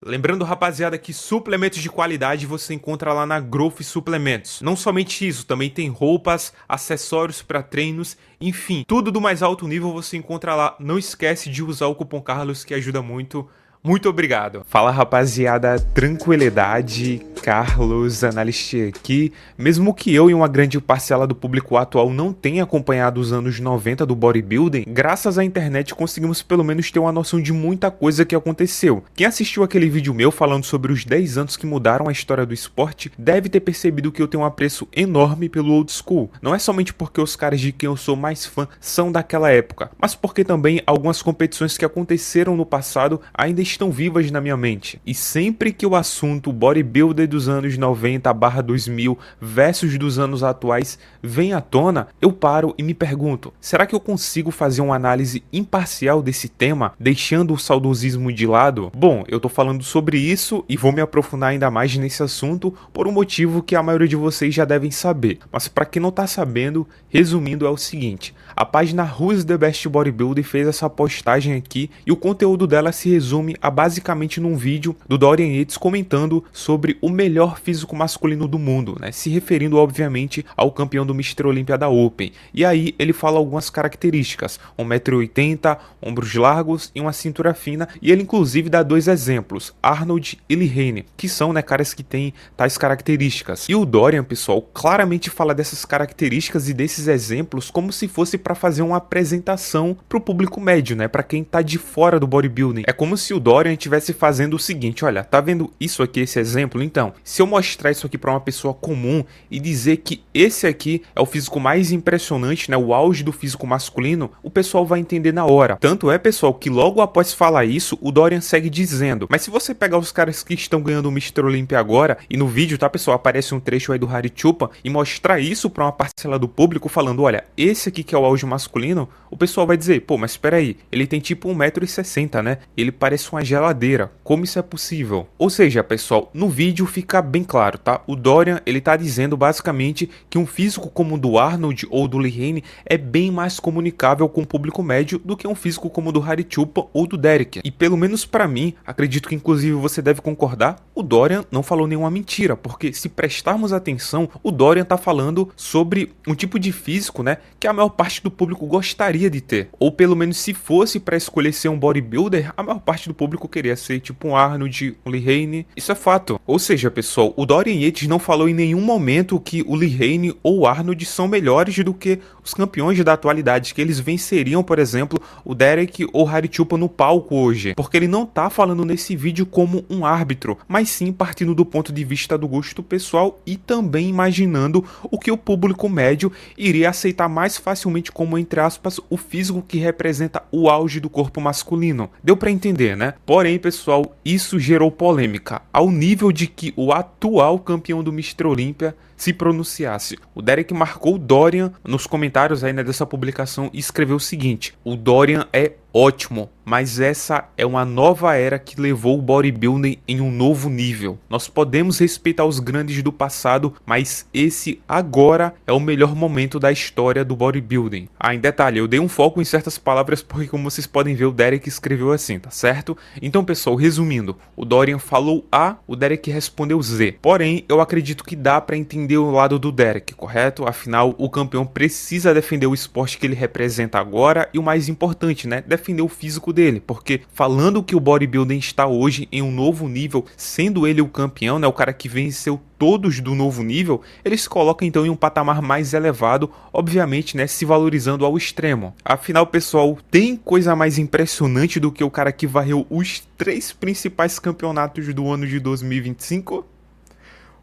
Lembrando, rapaziada, que suplementos de qualidade você encontra lá na Growth Suplementos. Não somente isso, também tem roupas, acessórios para treinos, enfim, tudo do mais alto nível você encontra lá. Não esquece de usar o cupom Carlos que ajuda muito. Muito obrigado. Fala, rapaziada, tranquilidade, Carlos, analista aqui. Mesmo que eu e uma grande parcela do público atual não tenha acompanhado os anos 90 do bodybuilding, graças à internet conseguimos pelo menos ter uma noção de muita coisa que aconteceu. Quem assistiu aquele vídeo meu falando sobre os 10 anos que mudaram a história do esporte, deve ter percebido que eu tenho um apreço enorme pelo old school. Não é somente porque os caras de quem eu sou mais fã são daquela época, mas porque também algumas competições que aconteceram no passado ainda estão vivas na minha mente. E sempre que o assunto bodybuilder dos anos 90/2000 versus dos anos atuais vem à tona, eu paro e me pergunto, será que eu consigo fazer uma análise imparcial desse tema, deixando o saudosismo de lado? Bom, eu tô falando sobre isso e vou me aprofundar ainda mais nesse assunto por um motivo que a maioria de vocês já devem saber. Mas para quem não tá sabendo, resumindo é o seguinte, a página Who's the Best Bodybuilder fez essa postagem aqui e o conteúdo dela se resume a basicamente num vídeo do Dorian Yates comentando sobre o melhor físico masculino do mundo, né? Se referindo obviamente ao campeão do Mr. Olympia da Open. E aí ele fala algumas características, 1,80 m, ombros largos e uma cintura fina, e ele inclusive dá dois exemplos, Arnold e Lihane, que são, né, caras que têm tais características. E o Dorian, pessoal, claramente fala dessas características e desses exemplos como se fosse para fazer uma apresentação para o público médio, né, para quem tá de fora do bodybuilding. É como se o Dorian estivesse fazendo o seguinte, olha, tá vendo isso aqui, esse exemplo? Então, se eu mostrar isso aqui para uma pessoa comum e dizer que esse aqui é o físico mais impressionante, né, o auge do físico masculino, o pessoal vai entender na hora. Tanto é, pessoal, que logo após falar isso, o Dorian segue dizendo, mas se você pegar os caras que estão ganhando o Mr. Olympia agora, e no vídeo, tá, pessoal, aparece um trecho aí do Hari Chupa, e mostrar isso para uma parcela do público falando, olha, esse aqui que é o auge masculino, o pessoal vai dizer, pô, mas espera aí, ele tem tipo 1,60 m, né? Ele parece uma geladeira. Como isso é possível? Ou seja, pessoal, no vídeo fica bem claro, tá? O Dorian, ele tá dizendo basicamente que um físico como o do Arnold ou do Lihane é bem mais comunicável com o público médio do que um físico como o do Hari Chupa ou do Derek. E pelo menos pra mim, acredito que inclusive você deve concordar, o Dorian não falou nenhuma mentira, porque se prestarmos atenção, o Dorian tá falando sobre um tipo de físico, né, que a maior parte do público gostaria de ter. Ou pelo menos se fosse para escolher ser um bodybuilder, a maior parte do público queria ser tipo um Arnold, um Lihane. Isso é fato. Ou seja, pessoal, o Dorian Yates não falou em nenhum momento que o Lihane ou o Arnold são melhores do que os campeões da atualidade, que eles venceriam, por exemplo, o Derek ou o Hari Chupa no palco hoje. Porque ele não tá falando nesse vídeo como um árbitro, mas sim partindo do ponto de vista do gosto pessoal e também imaginando o que o público médio iria aceitar mais facilmente como, entre aspas, o físico que representa o auge do corpo masculino. Deu pra entender, né? Porém, pessoal, isso gerou polêmica, ao nível de que o atual campeão do Mr. Olympia se pronunciasse. O Derek marcou o Dorian nos comentários aí, né, dessa publicação e escreveu o seguinte, o Dorian é ótimo, mas essa é uma nova era que levou o bodybuilding em um novo nível. Nós podemos respeitar os grandes do passado, mas esse agora é o melhor momento da história do bodybuilding. Ah, em detalhe, eu dei um foco em certas palavras porque, como vocês podem ver, o Derek escreveu assim, tá certo? Então, pessoal, resumindo, o Dorian falou A, o Derek respondeu Z. Porém, eu acredito que dá pra entender o lado do Derek, correto? Afinal, o campeão precisa defender o esporte que ele representa agora e o mais importante, né, defender o físico dele, porque falando que o bodybuilding está hoje em um novo nível, sendo ele o campeão, né, o cara que venceu todos do novo nível, ele se coloca então em um patamar mais elevado, obviamente, né, se valorizando ao extremo. Afinal, pessoal, tem coisa mais impressionante do que o cara que varreu os 3 principais campeonatos do ano de 2025?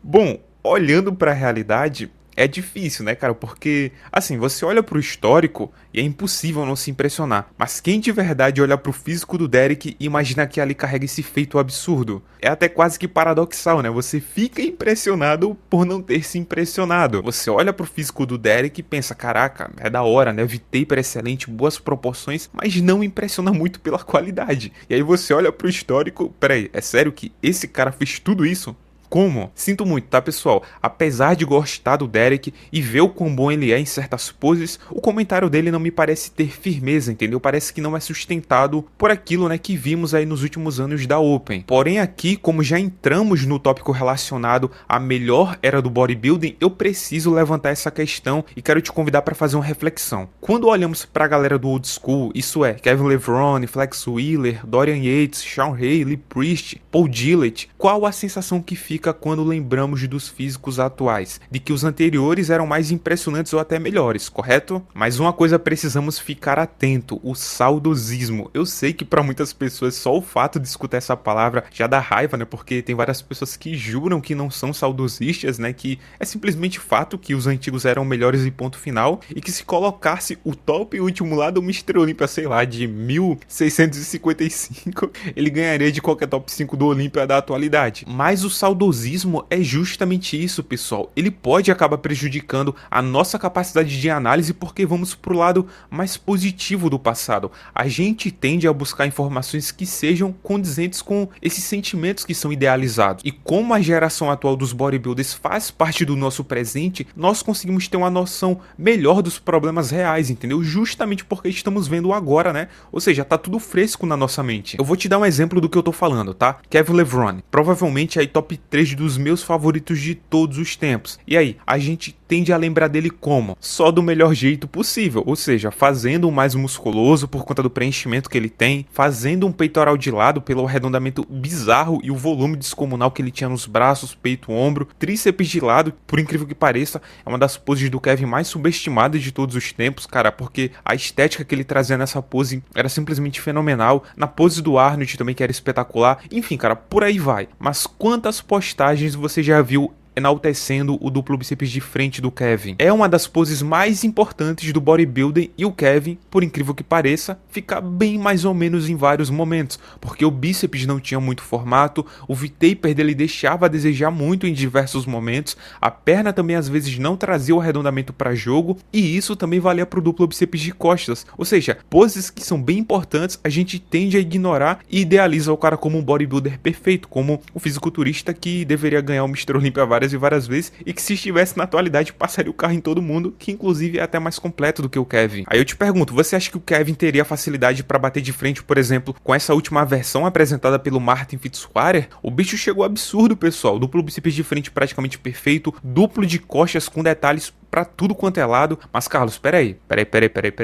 Bom, olhando para a realidade, é difícil, né, cara? Porque, assim, você olha pro histórico e é impossível não se impressionar. Mas quem de verdade olha pro físico do Derek e imagina que ali carrega esse feito absurdo? É até quase que paradoxal, né? Você fica impressionado por não ter se impressionado. Você olha pro físico do Derek e pensa, caraca, é da hora, né? V-taper excelente, boas proporções, mas não impressiona muito pela qualidade. E aí você olha pro histórico, peraí, é sério que esse cara fez tudo isso? Como? Sinto muito, tá, pessoal? Apesar de gostar do Derek e ver o quão bom ele é em certas poses, o comentário dele não me parece ter firmeza, entendeu? Parece que não é sustentado por aquilo, né, que vimos aí nos últimos anos da Open. Porém aqui, como já entramos no tópico relacionado à melhor era do bodybuilding, eu preciso levantar essa questão e quero te convidar para fazer uma reflexão. Quando olhamos para a galera do old school, isso é, Kevin Levrone, Flex Wheeler, Dorian Yates, Sean Haley, Priest, Paul Gillett, qual a sensação que fica quando lembramos dos físicos atuais? De que os anteriores eram mais impressionantes ou até melhores, correto? Mas uma coisa precisamos ficar atento, o saudosismo. Eu sei que para muitas pessoas só o fato de escutar essa palavra já dá raiva, né? Porque tem várias pessoas que juram que não são saudosistas, né? Que é simplesmente fato que os antigos eram melhores e ponto final, e que se colocasse o top último lá do Mr. Olympia, sei lá, de 1655, ele ganharia de qualquer top 5 do Olympia da atualidade. Mas o saudosismo é justamente isso, pessoal. Ele pode acabar prejudicando a nossa capacidade de análise porque vamos pro lado mais positivo do passado. A gente tende a buscar informações que sejam condizentes com esses sentimentos que são idealizados. E como a geração atual dos bodybuilders faz parte do nosso presente, nós conseguimos ter uma noção melhor dos problemas reais, entendeu? Justamente porque estamos vendo agora, né? Ou seja, tá tudo fresco na nossa mente. Eu vou te dar um exemplo do que eu tô falando, tá? Kevin Levrone, provavelmente aí top 3 dos meus favoritos de todos os tempos. E aí, a gente tende a lembrar dele como? Só do melhor jeito possível, ou seja, fazendo um mais musculoso por conta do preenchimento que ele tem, fazendo um peitoral de lado pelo arredondamento bizarro e o volume descomunal que ele tinha nos braços, peito, ombro, tríceps de lado, por incrível que pareça, é uma das poses do Kevin mais subestimadas de todos os tempos, cara, porque a estética que ele trazia nessa pose era simplesmente fenomenal, na pose do Arnold também que era espetacular, enfim, cara, por aí vai. Mas quantas postagens você já viu enaltecendo o duplo bíceps de frente do Kevin? É uma das poses mais importantes do bodybuilding e o Kevin, por incrível que pareça, fica bem mais ou menos em vários momentos, porque o bíceps não tinha muito formato, o V-taper dele deixava a desejar muito em diversos momentos, a perna também às vezes não trazia o arredondamento para jogo, e isso também valia para o duplo bíceps de costas, ou seja, poses que são bem importantes a gente tende a ignorar e idealiza o cara como um bodybuilder perfeito, como o fisiculturista que deveria ganhar o Mr. Olympia várias e várias vezes, e que se estivesse na atualidade passaria o carro em todo mundo, que inclusive é até mais completo do que o Kevin. Aí eu te pergunto, você acha que o Kevin teria facilidade para bater de frente, por exemplo, com essa última versão apresentada pelo Martin Fitzwater? O bicho chegou absurdo, pessoal, duplo bíceps de frente praticamente perfeito, duplo de costas com detalhes pra tudo quanto é lado. Mas Carlos, peraí,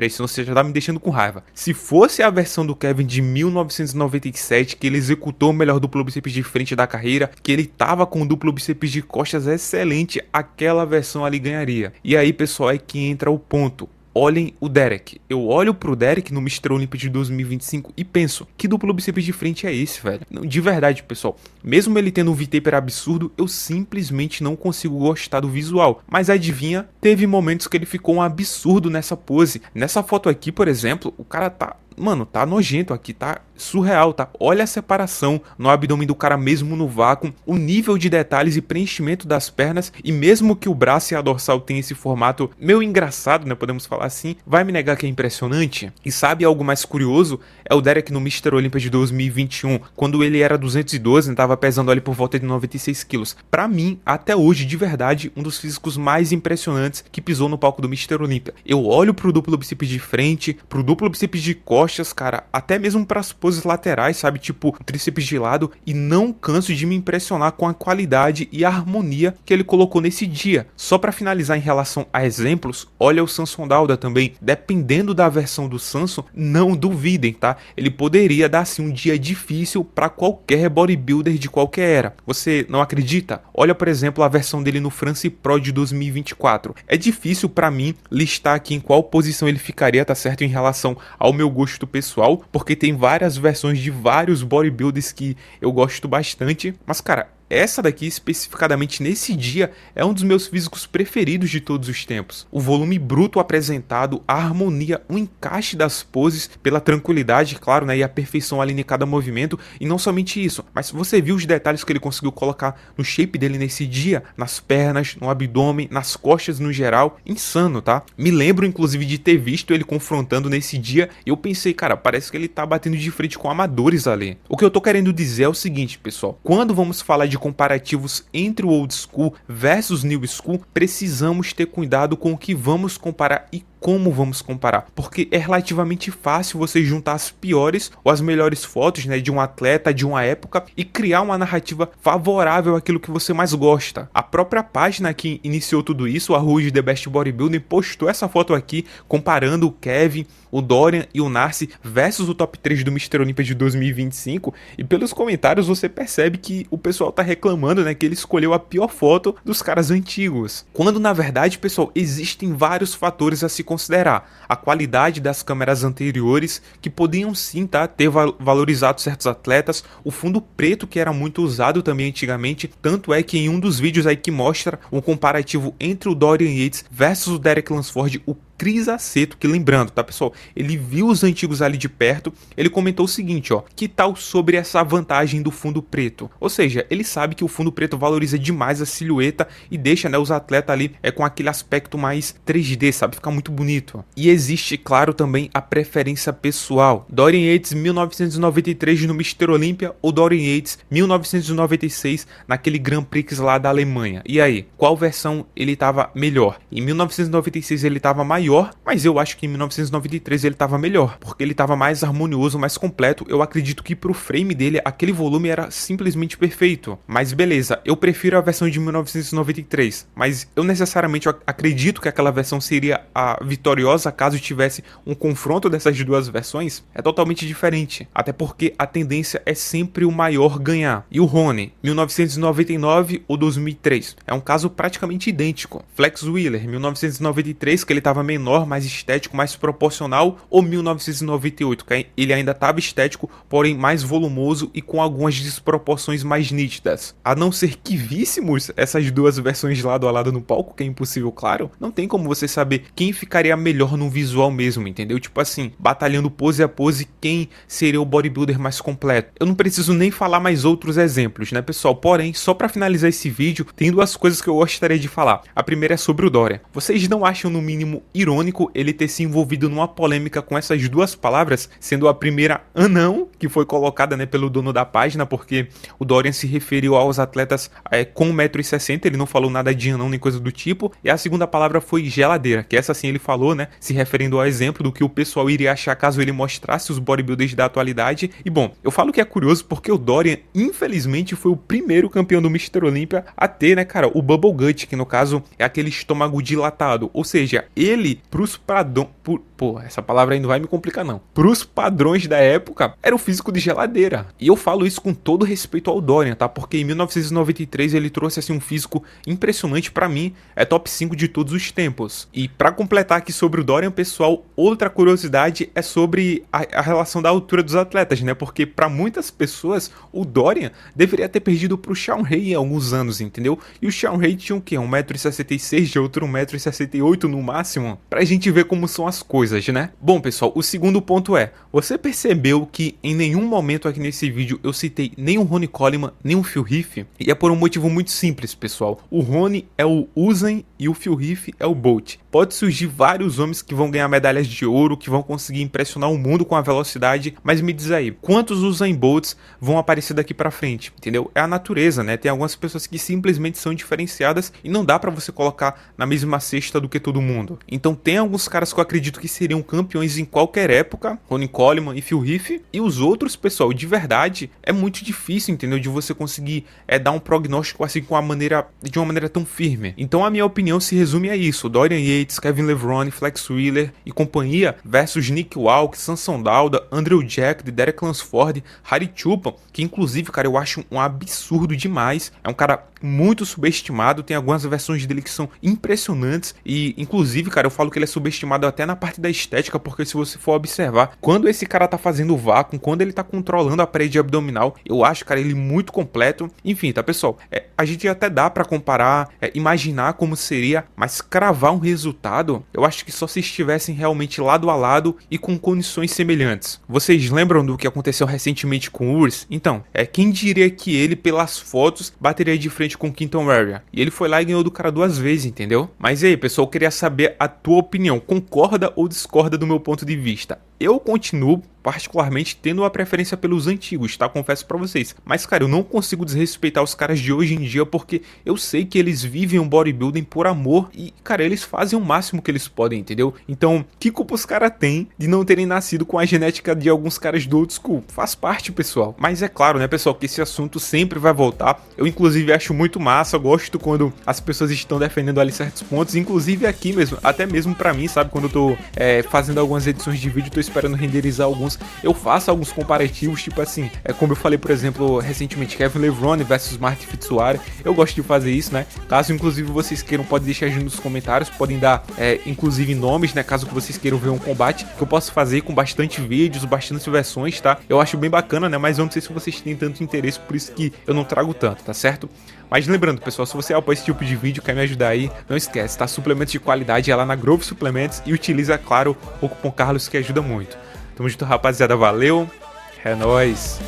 senão você já tá me deixando com raiva. Se fosse a versão do Kevin de 1997, que ele executou o melhor duplo bíceps de frente da carreira, que ele tava com o duplo bíceps de costas excelente, aquela versão ali ganharia. E aí, pessoal, é que entra o ponto. Olhem o Derek. Eu olho pro Derek no Mr. Olympia de 2025 e penso, que duplo bíceps de frente é esse, velho? Não, de verdade, pessoal. Mesmo ele tendo um V-taper absurdo, eu simplesmente não consigo gostar do visual. Mas adivinha, teve momentos que ele ficou um absurdo nessa pose. Nessa foto aqui, por exemplo, o cara tá... Mano, tá nojento aqui, tá surreal, tá? Olha a separação no abdômen do cara mesmo no vácuo, o nível de detalhes e preenchimento das pernas, e mesmo que o braço e a dorsal tenham esse formato meio engraçado, né, podemos falar assim, vai me negar que é impressionante? E sabe algo mais curioso? É o Derek no Mr. Olympia de 2021, quando ele era 212, né, tava pesando ali por volta de 96 quilos. Pra mim, até hoje, de verdade, um dos físicos mais impressionantes que pisou no palco do Mr. Olympia. Eu olho pro duplo bíceps de frente, pro duplo bíceps de costas, cara, até mesmo pras poses laterais, sabe, tipo o tríceps de lado, e não canso de me impressionar com a qualidade e a harmonia que ele colocou nesse dia. Só pra finalizar em relação a exemplos, olha o Samson Dauda também, dependendo da versão do Samson, não duvidem, tá? Ele poderia dar assim um dia difícil pra qualquer bodybuilder de qualquer era. Você não acredita? Olha, por exemplo, a versão dele no France Pro de 2024. É difícil pra mim listar aqui em qual posição ele ficaria, tá certo, em relação ao meu gosto pessoal, porque tem várias versões de vários bodybuilders que eu gosto bastante, mas cara, essa daqui, especificadamente nesse dia, é um dos meus físicos preferidos de todos os tempos. O volume bruto apresentado, a harmonia, o encaixe das poses, pela tranquilidade, claro, né, e a perfeição ali em cada movimento, e não somente isso, mas você viu os detalhes que ele conseguiu colocar no shape dele nesse dia, nas pernas, no abdômen, nas costas no geral, insano, tá? Me lembro, inclusive, de ter visto ele confrontando nesse dia, e eu pensei, cara, parece que ele tá batendo de frente com amadores ali. O que eu tô querendo dizer é o seguinte, pessoal, quando vamos falar de de comparativos entre o Old School versus New School, precisamos ter cuidado com o que vamos comparar e como vamos comparar, porque é relativamente fácil você juntar as piores ou as melhores fotos, né, de um atleta de uma época e criar uma narrativa favorável àquilo que você mais gosta. A própria página que iniciou tudo isso, a Rouge The Best Bodybuilding, postou essa foto aqui comparando o Kevin, o Dorian e o Narcy versus o top 3 do Mr. Olympia de 2025, e pelos comentários você percebe que o pessoal tá reclamando, né, que ele escolheu a pior foto dos caras antigos, quando na verdade, pessoal, existem vários fatores a se considerar. A qualidade das câmeras anteriores, que podiam sim, tá, ter valorizado certos atletas, o fundo preto que era muito usado também antigamente, tanto é que em um dos vídeos aí que mostra um comparativo entre o Dorian Yates versus o Derek Lunsford, o Chris Aceto, que lembrando, tá pessoal, ele viu os antigos ali de perto, ele comentou o seguinte, ó, que tal sobre essa vantagem do fundo preto? Ou seja, ele sabe que o fundo preto valoriza demais a silhueta e deixa, né, os atletas ali com aquele aspecto mais 3D, sabe, fica muito bonito. E existe, claro, também a preferência pessoal. Dorian Yates 1993 no Mr. Olympia ou Dorian Yates 1996 naquele Grand Prix lá da Alemanha. E aí, qual versão ele tava melhor? Em 1996 ele tava maior, mas eu acho que em 1993 ele tava melhor, porque ele tava mais harmonioso, mais completo. Eu acredito que pro frame dele aquele volume era simplesmente perfeito. Mas beleza, eu prefiro a versão de 1993, mas eu necessariamente acredito que aquela versão seria a vitoriosa caso tivesse um confronto dessas duas versões. É totalmente diferente, até porque a tendência é sempre o maior ganhar. E o Ronnie, 1999 ou 2003, é um caso praticamente idêntico. Flex Wheeler, 1993, que ele tava menor, mais estético, mais proporcional, ou 1998, que ele ainda estava estético, porém mais volumoso e com algumas desproporções mais nítidas. A não ser que víssemos essas duas versões lado a lado no palco, que é impossível, claro, não tem como você saber quem ficaria melhor no visual mesmo, entendeu? Tipo assim, batalhando pose a pose, quem seria o bodybuilder mais completo. Eu não preciso nem falar mais outros exemplos, né, pessoal? Porém, só para finalizar esse vídeo, tem duas coisas que eu gostaria de falar. A primeira é sobre o Dorian. Vocês não acham no mínimo irônico ele ter se envolvido numa polêmica com essas duas palavras, sendo a primeira anão, que foi colocada, né, pelo dono da página, porque o Dorian se referiu aos atletas com 1,60 m, ele não falou nada de anão nem coisa do tipo, e a segunda palavra foi geladeira, que essa sim ele falou, né, se referindo ao exemplo do que o pessoal iria achar caso ele mostrasse os bodybuilders da atualidade. E bom, eu falo que é curioso porque o Dorian, infelizmente, foi o primeiro campeão do Mr. Olympia a ter, né, cara, o Bubble Gut, que no caso é aquele estômago dilatado, ou seja, ele, pros padrões, essa palavra aí não vai me complicar não, pros padrões da época, era o físico de geladeira. E eu falo isso com todo respeito ao Dorian, tá, porque em 1993 ele trouxe assim um físico impressionante, pra mim, é top 5 de todos os tempos. E pra completar aqui sobre o Dorian, pessoal, outra curiosidade é sobre a relação da altura dos atletas, né, porque pra muitas pessoas, o Dorian deveria ter perdido pro Shawn Ray em alguns anos, entendeu? E o Shawn Ray tinha o quê? 1,66 m, de outro 1,68 m no máximo, pra gente ver como são as coisas, né? Bom, pessoal, o segundo ponto é, você percebeu que em nenhum momento aqui nesse vídeo eu citei nem o Ronnie Coleman, nem o Phil Heath? E é por um motivo muito simples, pessoal. O Ronnie é o Usain e o Phil Heath é o Bolt. Pode surgir vários homens que vão ganhar medalhas de ouro, que vão conseguir impressionar o mundo com a velocidade, mas me diz aí, quantos Usain Bolts vão aparecer daqui pra frente, entendeu? É a natureza, né? Tem algumas pessoas que simplesmente são diferenciadas e não dá pra você colocar na mesma cesta do que todo mundo. Então tem alguns caras que eu acredito que seriam campeões em qualquer época, Ronnie Coleman e Phil Heath, e os outros, pessoal, de verdade, é muito difícil, entendeu? De você conseguir dar um prognóstico assim de uma maneira tão firme. Então a minha opinião se resume a isso: Dorian Yates, Kevin Levrone, Flex Wheeler e companhia versus Nick Walk, Samson Dauda, Andrew Jack, Derek Lunsford, Harry Chupin, que inclusive, cara, eu acho um absurdo demais. É um cara muito subestimado, tem algumas versões dele que são impressionantes e, inclusive, cara, eu falo que ele é subestimado até na parte da estética, porque se você for observar, quando esse cara tá fazendo o vácuo, quando ele tá controlando a parede abdominal, eu acho, cara, ele muito completo. Enfim, tá, pessoal? A gente até dá pra comparar, imaginar como seria, mas cravar um resultado, eu acho que só se estivessem realmente lado a lado e com condições semelhantes. Vocês lembram do que aconteceu recentemente com o Urs? Então, quem diria que ele, pelas fotos, bateria de frente com o Quinton Warrior? E ele foi lá e ganhou do cara 2 vezes, entendeu? Mas aí, pessoal, eu queria saber a tua opinião. Concorda ou discorda do meu ponto de vista. Eu continuo, particularmente, tendo uma preferência pelos antigos, tá? Confesso pra vocês. Mas, cara, eu não consigo desrespeitar os caras de hoje em dia porque eu sei que eles vivem um bodybuilding por amor e, cara, eles fazem o máximo que eles podem, entendeu? Então, que culpa os caras têm de não terem nascido com a genética de alguns caras do old school? Faz parte, pessoal. Mas é claro, né, pessoal, que esse assunto sempre vai voltar. Eu, inclusive, acho muito massa, gosto quando as pessoas estão defendendo ali certos pontos, inclusive aqui mesmo, até mesmo pra mim, sabe? Quando eu tô fazendo algumas edições de vídeo, tô esperando renderizar alguns, eu faço alguns comparativos, tipo assim, como eu falei, por exemplo, recentemente, Kevin Levrone versus Mark Fitsuari, eu gosto de fazer isso, né? Caso, inclusive, vocês queiram, pode deixar aí nos comentários, podem dar, inclusive, nomes, né? Caso que vocês queiram ver um combate, que eu posso fazer com bastante vídeos, bastante versões, tá? Eu acho bem bacana, né? Mas eu não sei se vocês têm tanto interesse, por isso que eu não trago tanto, tá certo? Mas lembrando, pessoal, se você apoia esse tipo de vídeo, quer me ajudar aí, não esquece, tá? Suplementos de qualidade é lá na Grove Suplementos e utiliza, claro, o cupom Carlos, que ajuda muito. Tamo junto, rapaziada, valeu, é nóis!